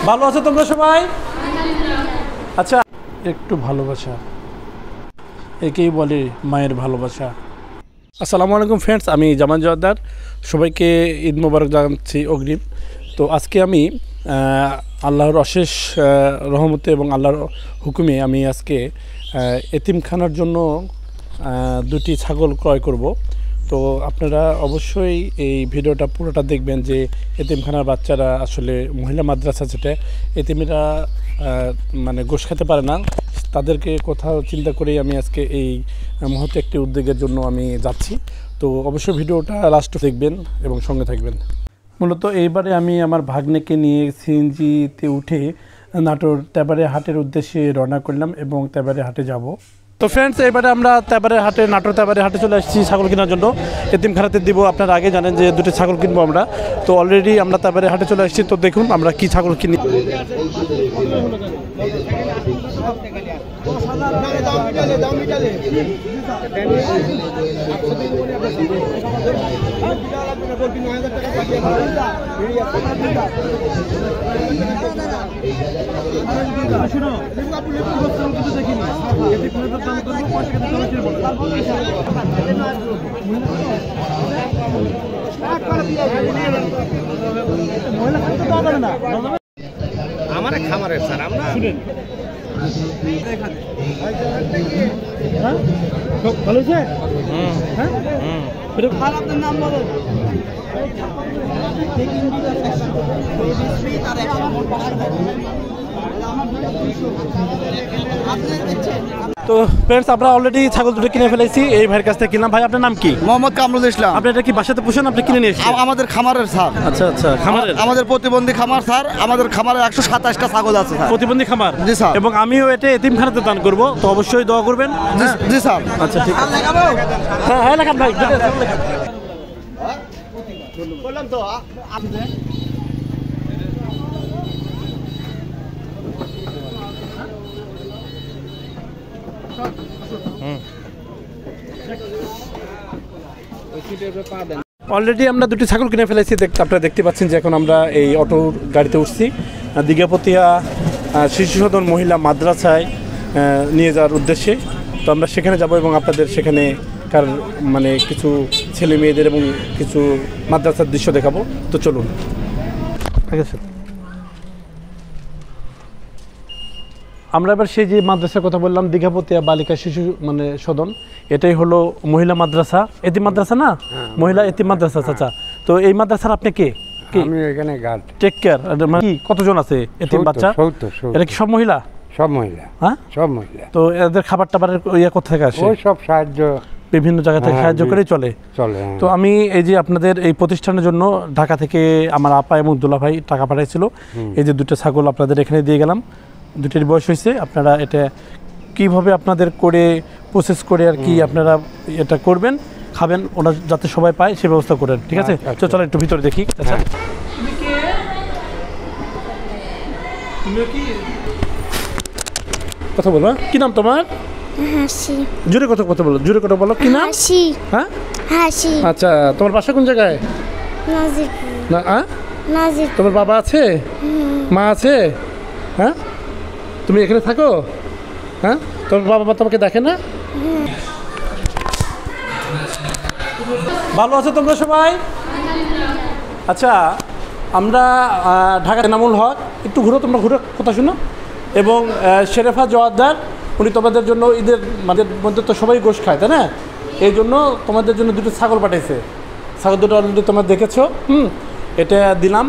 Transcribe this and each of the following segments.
ভালো আছো তোমরা সবাই? আচ্ছা, একটু ভালোবাসা একেই বলে মায়ের ভালোবাসা। আসসালামু আলাইকুম ফ্রেন্ডস, আমি জামান জওয়ারদার। সবাইকে ঈদ মোবারক জানাচ্ছি অগ্রিম। তো আজকে আমি আল্লাহর অশেষ রহমতে এবং আল্লাহর হুকুমে আমি আজকে এতিমখানার জন্য দুটি ছাগল ক্রয় করব। তো আপনারা অবশ্যই এই ভিডিওটা পুরোটা দেখবেন যে এতিমখানার বাচ্চারা আসলে মহিলা মাদ্রাসা, যেটা এতিমেরা মানে গোশ খেতে পারে না, তাদেরকে কোথাও চিন্তা করেই আমি আজকে এই মহৎ একটি উদ্যোগের জন্য আমি যাচ্ছি। তো অবশ্যই ভিডিওটা লাস্টে দেখবেন এবং সঙ্গে থাকবেন। মূলত এইবারে আমি আমার ভাগ্নেকে নিয়ে সিএনজিতে উঠে নাটোর তেবারে হাটের উদ্দেশ্যে রওনা করলাম এবং তেবারে হাটে যাব। তো ফ্রেন্ডস, এবারে আমরা তেবারে হাটে, নাটোর তেবারে হাটে চলে আসছি ছাগল কেনার জন্য। এতিমখানাতে দিব। আপনারা আগে জানেন যে দুটি ছাগল কিনবো আমরা। তো অলরেডি আমরা তেবারে হাটে চলে আসছি। তো দেখুন আমরা কি ছাগল কিনি। আমার খামারের স্যার আমরা শুনেন ভালো হয়েছে। আপনার নাম বলো। তো ফ্রেন্ডস, আমরা অলরেডি ছাগল দুটো কিনে ফেলেছি। এই ভাইয়ের কাছ থেকে কিনলাম। ভাই, আপনার নাম কি? মোহাম্মদ কামরুল ইসলাম। আপনি এটা কি বাসাতে পোষেন? আপনি কিনে নিয়ে এসেছেন? আমাদের খামারের স্যার। আচ্ছা আচ্ছা, খামারের? আমাদের প্রতিবন্ধী খামার স্যার। আমাদের খামারে 127টা ছাগল আছে স্যার। প্রতিবন্ধী খামার? জি স্যার। এবং আমিও এটা এতিমখানাতে দান করব, তো অবশ্যই দোয়া করবেন। জি স্যার। আচ্ছা, ঠিক আছে। হ্যাঁ হ্যাঁ, লেখান ভাই। বললাম তো অলরেডি আমরা দুটি ছাগল কিনে ফেলেছি। আপনারা দেখতে পাচ্ছেন যে এখন আমরা এই অটো গাড়িতে উঠছি দিঘাপতিয়া শিশু সদন মহিলা মাদ্রাসায় নিয়ে যাওয়ার উদ্দেশ্যে। তো আমরা সেখানে যাব এবং আপনাদের সেখানে মানে কিছু ছেলে মেয়েদের এবং কিছু মাদ্রাসার দৃশ্য দেখাবো। তো চলুন। ঠিক আছে, আমরা এবার সেই যে মাদ্রাসার কথা বললাম, দিঘাপতিয়া বালিকা শিশু মানে সদন, এটাই হলো মহিলা মাদ্রাসা, এতিম মাদ্রাসা না, মহিলা এতিম মাদ্রাসা। আচ্ছা, তো এই মাদ্রাসার আপনি কে? আমি এখানে গার্ড। Take care. কি কতজন আছে এতিম বাচ্চা? 70। এটা কি সব মহিলা? সব মহিলা। হ্যাঁ, সব মহিলা। তো এদের খাবার টাবারের ইয়ে কোথা থেকে আসে? ওই সব সাহায্য বিভিন্ন জায়গা থেকে সাহায্য করেই চলে। তো আমি এই যে আপনাদের এই প্রতিষ্ঠানের জন্য ঢাকা থেকে আমার আপা এবং দুলা ভাই টাকা পাঠাইছিল। এই যে দুটো ছাগল আপনাদের এখানে দিয়ে গেলাম। দুটির বয়স হয়েছে। আপনারা এটা কিভাবে আপনাদের করে প্রসেস করে আর কি আপনারা এটা করবেন, খাবেন, ওরা যাতে সবাই পায় সে ব্যবস্থা করেন। ঠিক আছে, চলো একটু ভিতরে দেখি। আচ্ছা, কথা বলো। কি নাম তোমার? হাসি। জোরে কথা বলো, জোরে কথা বলো। কি নাম? হাসি। হ্যাঁ, হাসি। আচ্ছা, তোমার বাসা কোন জায়গায়? নাজিরপুর। না, নাজিরপুর। তোমার বাবা আছে? মা আছে? হ্যাঁ, তুমি এখানে থাকো? হ্যাঁ, তোমার বাবা মা তোমাকে দেখে না? ভালো আছো তোমরা সবাই? আচ্ছা, আমরা ঢাকা এনামুল হক, একটু ঘুরো, তোমরা ঘুরো, কথা শুনো। এবং শেরেফা জওয়ারদার, উনি তোমাদের জন্য ঈদের মধ্যে তো সবাই গোশ খায়, তাই না? এই জন্য তোমাদের জন্য দুটো ছাগল পাঠিয়েছে। ছাগল দুটো অলরেডি তোমরা দেখেছো। এটা দিলাম।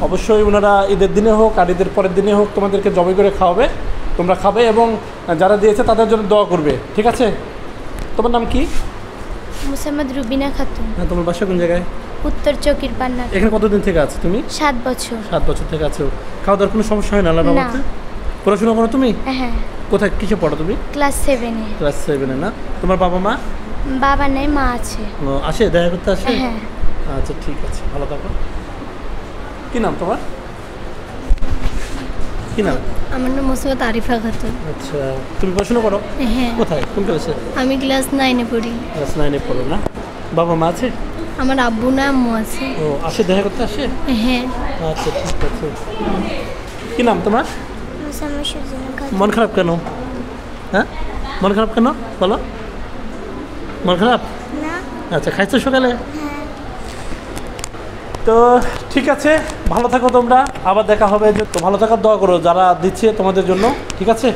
অবশ্যই ওনারা ঈদের দিনে হোক আর ঈদের পরের দিনে হোক তোমাদেরকে জবাই করে খাওয়াবে, তোমরা খাবে এবং যারা দিয়েছে তাদের জন্য দোয়া করবে। ঠিক আছে? তোমার নাম কি? মুসাম্মদ রুবিনা খাতুন। হ্যাঁ, তোমার বাসা কোন জায়গায়? উত্তর চকির পান্না। এখানে কতদিন থেকে আছো তুমি? 7 বছর। 7 বছর থেকে আছো। খাওয়া দাওয়ার কোনো সমস্যা হয় না? আল্লাহর রহমতে। না। পড়াশোনা করো তুমি? হ্যাঁ। কোথায়, কিসে পড়ো তুমি? ক্লাস 7-এ। ক্লাস 7-এ না? তোমার বাবা মা? বাবা নেই, মা আছে। আসে, দেখা করতে আসে? হ্যাঁ। আচ্ছা, ঠিক আছে, ভালো থাকো। কি নাম তোমার? কি নাম? আমার নাম মুসাম্মদ আরিফা খাতুন। আচ্ছা, তুমি পড়াশোনা করো? হ্যাঁ। কোথায়, কোন ক্লাসে? আমি ক্লাস 9-এ পড়ি। ক্লাস 9-এ পড়ো না? বাবা মা আছে? আমার আব্বু না আম্মু আছে। ও, আসে, দেখা করতে আসে? হ্যাঁ। আচ্ছা, ঠিক আছে। কি নাম তোমার? মন খারাপ কেন? হ্যাঁ, মন খারাপ কেন বলো? মন খারাপ? আচ্ছা, খাইছো সকালে? তো ঠিক আছে, ভালো থাকো তোমরা, আবার দেখা হবে। যে তো ভালো থাকার দোয়া করো যারা দিচ্ছে তোমাদের জন্য, ঠিক আছে?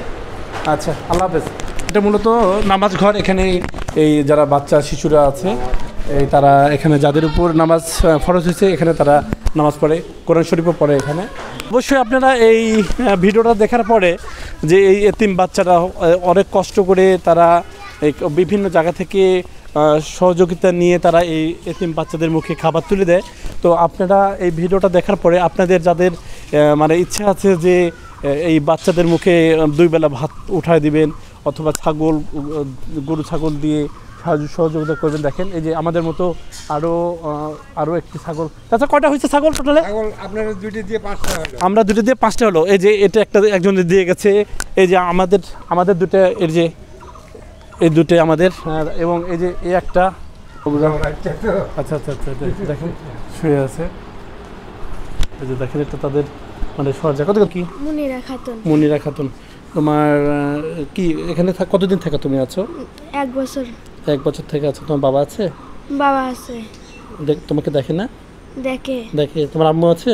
আচ্ছা, আল্লাহ হাফেজ। এটা মূলত নামাজ ঘর। এখানে এই যারা বাচ্চা শিশুরা আছে, এই তারা এখানে যাদের উপর নামাজ ফরজ হয়েছে, এখানে তারা নামাজ পড়ে, কোরআন শরীফও পড়ে এখানে। অবশ্যই আপনারা এই ভিডিওটা দেখার পরে যে এই এতিম বাচ্চারা অনেক কষ্ট করে তারা এই বিভিন্ন জায়গা থেকে সহযোগিতা নিয়ে তারা এই এতিম বাচ্চাদের মুখে খাবার তুলে দেয়। তো আপনারা এই ভিডিওটা দেখার পরে আপনাদের যাদের মানে ইচ্ছা আছে যে এই বাচ্চাদের মুখে 2 বেলা ভাত উঠায় দিবেন, অথবা ছাগল, গরু ছাগল দিয়ে সহযোগিতা করবেন। দেখেন এই যে আমাদের মতো আরও একটি ছাগল। আচ্ছা, কয়টা হয়েছে ছাগল টোটালে? আপনারা 2টি দিয়ে 5টা হলো। আমরা 2টি দিয়ে 5টা হলো। এই যে এটা একটা একজন দিয়ে গেছে, এই যে আমাদের 2টা, এর যে এই 2টে আমাদের, এবং এই যে এই একটা। আচ্ছা আচ্ছা আচ্ছা, দেখেন শুয়ে আছে। এই যে দেখেন, এটা তাদের মানে সরজা। কত কি? মুনিরা খাতুন। তোমার কি এখানে কতদিন থেকে তুমি আছো? 1 বছর। 1 বছর থেকে আছো। তোমার বাবা আছে? বাবা আছে। তোমাকে দেখে না? দেখে। তোমার আম্মু আছে?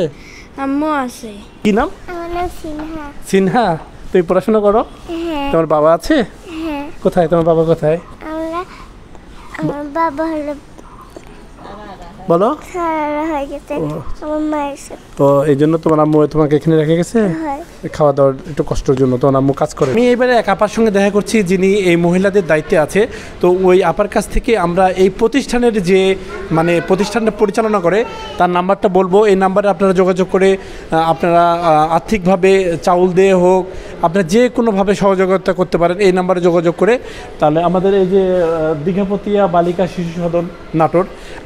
আম্মু আছে। কি নাম? আমার নাম সিনহা। সিনহা, তুমি পড়াশোনা করো? হ্যাঁ। তোমার বাবা আছে? হ্যাঁ। কোথায় তোমার বাবা? কোথায়? আমার বাবা হলো বলো। সারা হয়ে গেছে আমার মায়ের সাথে। তো এই জন্য তোমার আম্মু তোমাকে এখানে রেখে গেছে খাওয়া দাওয়ার একটু কষ্টের জন্য। তোমার আম্মু কাজ করে। আমি এবারে এক আপার সঙ্গে দেখা করছি যিনি এই মহিলাদের দায়িত্বে আছে। তো ওই আপার কাছ থেকে আমরা এই প্রতিষ্ঠানের যে মানে প্রতিষ্ঠানটা পরিচালনা করে তার নাম্বারটা বলবো। এই নাম্বারে আপনারা যোগাযোগ করে আপনারা আর্থিকভাবে চাউল দিয়ে হোক, আপনারা যে কোনোভাবে সহযোগিতা করতে পারেন এই নাম্বারে যোগাযোগ করে। তাহলে আমাদের এই যে দীঘাপতিয়া বালিকা শিশু সদন নাটোর,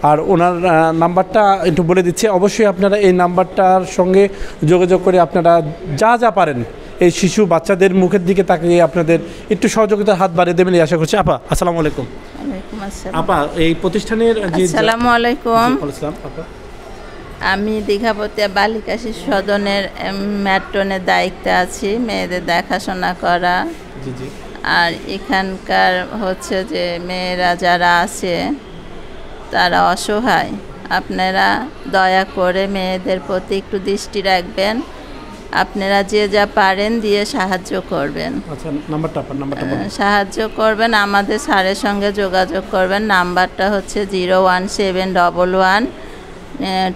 আর ওনার নাম্বারটা একটু বলে দিচ্ছে। অবশ্যই আপনারা এই নাম্বারটার সঙ্গে যোগাযোগ করে আপনারা যা যা পারেন এই শিশু বাচ্চাদের মুখের দিকে তাকিয়ে আপনাদের একটু সহযোগিতার হাত বাড়িয়ে দেবেন এই আশা করছি। আপা, আসসালামু আলাইকুম। আপা, এই প্রতিষ্ঠানের আসসালামু আলাইকুম। আপা, আমি দীঘাপতিয়া বালিকা শিশু সদনের ম্যাট্রনের দায়িত্বে আছি, মেয়েদের দেখাশোনা করা। জি জি। আর এখানকার হচ্ছে যে মেয়েরা যারা আছে তারা অসহায়, আপনারা দয়া করে মেয়েদের প্রতি একটু দৃষ্টি রাখবেন। আপনারা যে যা পারেন দিয়ে সাহায্য করবেন। আচ্ছা, নাম্বারটা সাহায্য করবেন, আমাদের স্যারের সঙ্গে যোগাযোগ করবেন। নাম্বারটা হচ্ছে 01711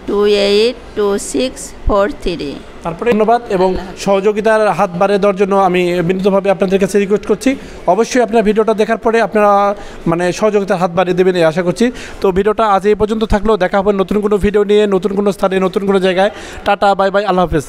282643। তারপরে ধন্যবাদ এবং সহযোগিতার হাত বাড়িয়ে দেওয়ার জন্য আমি বিনীতভাবে আপনাদের কাছে রিকোয়েস্ট করছি। অবশ্যই আপনারা ভিডিওটা দেখার পরে আপনারা মানে সহযোগিতার হাত বাড়িয়ে দেবেন এই আশা করছি। তো ভিডিওটা আজ এই পর্যন্ত থাকলেও, দেখা হবে নতুন কোনো ভিডিও নিয়ে, নতুন কোনো স্থানে, নতুন কোনো জায়গায়। টাটা, বাই বাই, আল্লাহ হাফেজ।